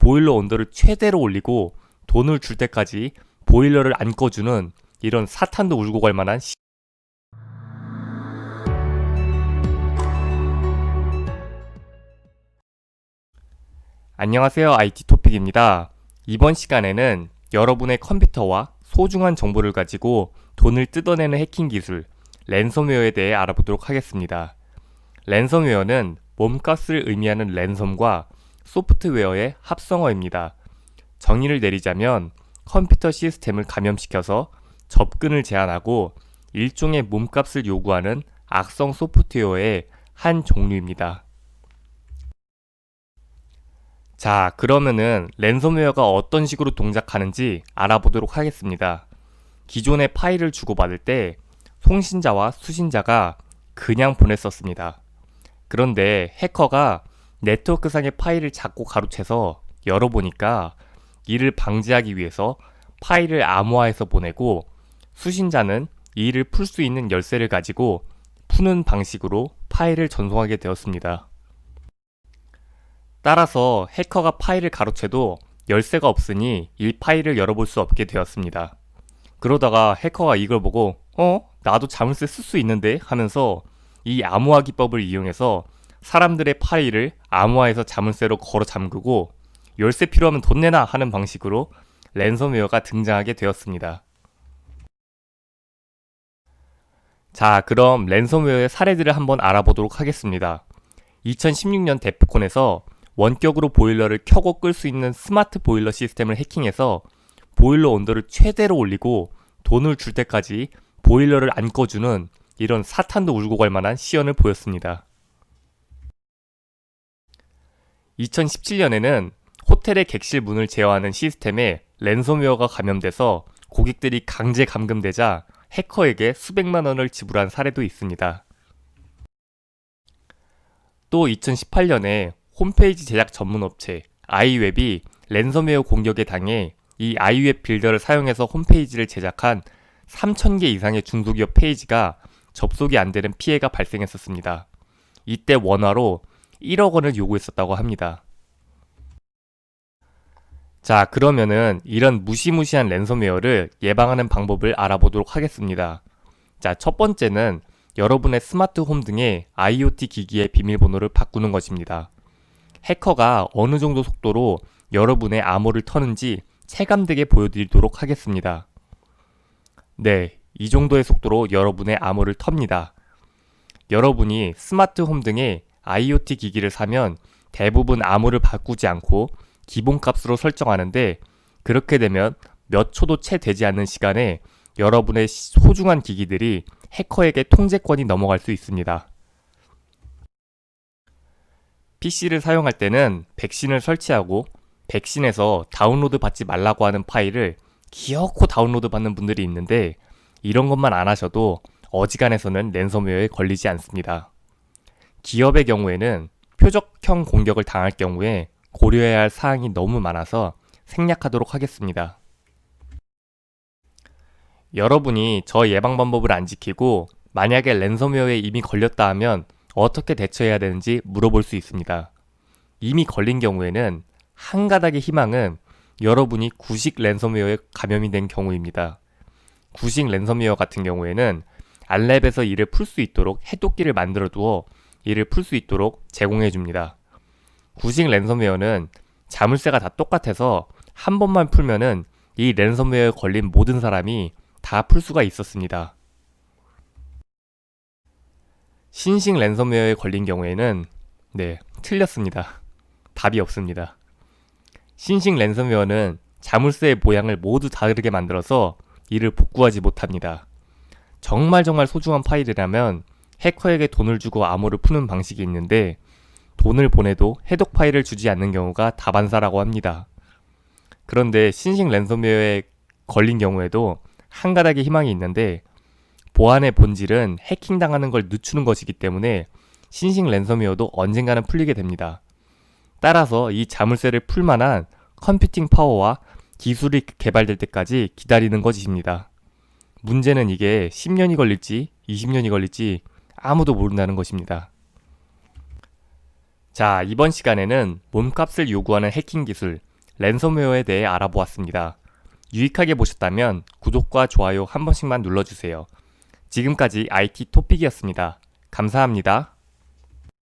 보일러 온도를 최대로 올리고 돈을 줄 때까지 보일러를 안 꺼주는 이런 사탄도 울고 갈 만한 안녕하세요, IT 토픽입니다. 이번 시간에는 여러분의 컴퓨터와 소중한 정보를 가지고 돈을 뜯어내는 해킹 기술 랜섬웨어에 대해 알아보도록 하겠습니다. 랜섬웨어는 몸값을 의미하는 랜섬과 소프트웨어의 합성어입니다. 정의를 내리자면 컴퓨터 시스템을 감염시켜서 접근을 제한하고 일종의 몸값을 요구하는 악성 소프트웨어의 한 종류입니다. 자, 그러면은 랜섬웨어가 어떤 식으로 동작하는지 알아보도록 하겠습니다. 기존의 파일을 주고받을 때 송신자와 수신자가 그냥 보냈었습니다. 그런데 해커가 네트워크상의 파일을 잡고 가로채서 열어보니까 이를 방지하기 위해서 파일을 암호화해서 보내고 수신자는 이 일을 풀 수 있는 열쇠를 가지고 푸는 방식으로 파일을 전송하게 되었습니다. 따라서 해커가 파일을 가로채도 열쇠가 없으니 이 파일을 열어볼 수 없게 되었습니다. 그러다가 해커가 이걸 보고 나도 자물쇠 쓸 수 있는데 하면서 이 암호화 기법을 이용해서 사람들의 파일을 암호화해서 자물쇠로 걸어 잠그고 열쇠 필요하면 돈 내놔 하는 방식으로 랜섬웨어가 등장하게 되었습니다. 자, 그럼 랜섬웨어의 사례들을 한번 알아보도록 하겠습니다. 2016년 데프콘에서 원격으로 보일러를 켜고 끌 수 있는 스마트 보일러 시스템을 해킹해서 보일러 온도를 최대로 올리고 돈을 줄 때까지 보일러를 안 꺼주는 이런 사탄도 울고 갈 만한 시연을 보였습니다. 2017년에는 호텔의 객실 문을 제어하는 시스템에 랜섬웨어가 감염돼서 고객들이 강제 감금되자 해커에게 수백만 원을 지불한 사례도 있습니다. 또 2018년에 홈페이지 제작 전문 업체 아이웹이 랜섬웨어 공격에 당해 이 아이웹 빌더를 사용해서 홈페이지를 제작한 3,000개 이상의 중소기업 페이지가 접속이 안 되는 피해가 발생했었습니다. 이때 원화로 1억 원을 요구했었다고 합니다. 자, 그러면은 이런 무시무시한 랜섬웨어를 예방하는 방법을 알아보도록 하겠습니다. 자, 첫 번째는 여러분의 스마트홈 등의 IoT 기기의 비밀번호를 바꾸는 것입니다. 해커가 어느 정도 속도로 여러분의 암호를 터는지 체감되게 보여드리도록 하겠습니다. 네, 이 정도의 속도로 여러분의 암호를 텁니다. 여러분이 스마트홈 등의 IoT 기기를 사면 대부분 암호를 바꾸지 않고 기본값으로 설정하는데 그렇게 되면 몇 초도 채 되지 않는 시간에 여러분의 소중한 기기들이 해커에게 통제권이 넘어갈 수 있습니다. PC를 사용할 때는 백신을 설치하고 백신에서 다운로드 받지 말라고 하는 파일을 기어코 다운로드 받는 분들이 있는데 이런 것만 안 하셔도 어지간해서는 랜섬웨어에 걸리지 않습니다. 기업의 경우에는 표적형 공격을 당할 경우에 고려해야 할 사항이 너무 많아서 생략하도록 하겠습니다. 여러분이 저 예방 방법을 안 지키고 만약에 랜섬웨어에 이미 걸렸다 하면 어떻게 대처해야 되는지 물어볼 수 있습니다. 이미 걸린 경우에는 한 가닥의 희망은 여러분이 구식 랜섬웨어에 감염이 된 경우입니다. 구식 랜섬웨어 같은 경우에는 알랩에서 이를 풀 수 있도록 해독기를 만들어 두어 이를 풀 수 있도록 제공해 줍니다. 구식 랜섬웨어는 자물쇠가 다 똑같아서 한 번만 풀면은 이 랜섬웨어에 걸린 모든 사람이 다 풀 수가 있었습니다. 신식 랜섬웨어에 걸린 경우에는 틀렸습니다. 답이 없습니다. 신식 랜섬웨어는 자물쇠의 모양을 모두 다르게 만들어서 이를 복구하지 못합니다. 정말 소중한 파일이라면 해커에게 돈을 주고 암호를 푸는 방식이 있는데 돈을 보내도 해독 파일을 주지 않는 경우가 다반사라고 합니다. 그런데 신식 랜섬웨어에 걸린 경우에도 한 가닥의 희망이 있는데 보안의 본질은 해킹당하는 걸 늦추는 것이기 때문에 신식 랜섬웨어도 언젠가는 풀리게 됩니다. 따라서 이 자물쇠를 풀만한 컴퓨팅 파워와 기술이 개발될 때까지 기다리는 것입니다. 문제는 이게 10년이 걸릴지 20년이 걸릴지 아무도 모른다는 것입니다. 자, 이번 시간에는 몸값을 요구하는 해킹 기술 랜섬웨어에 대해 알아보았습니다. 유익하게 보셨다면 구독과 좋아요 한 번씩만 눌러주세요. 지금까지 IT 토픽이었습니다. 감사합니다.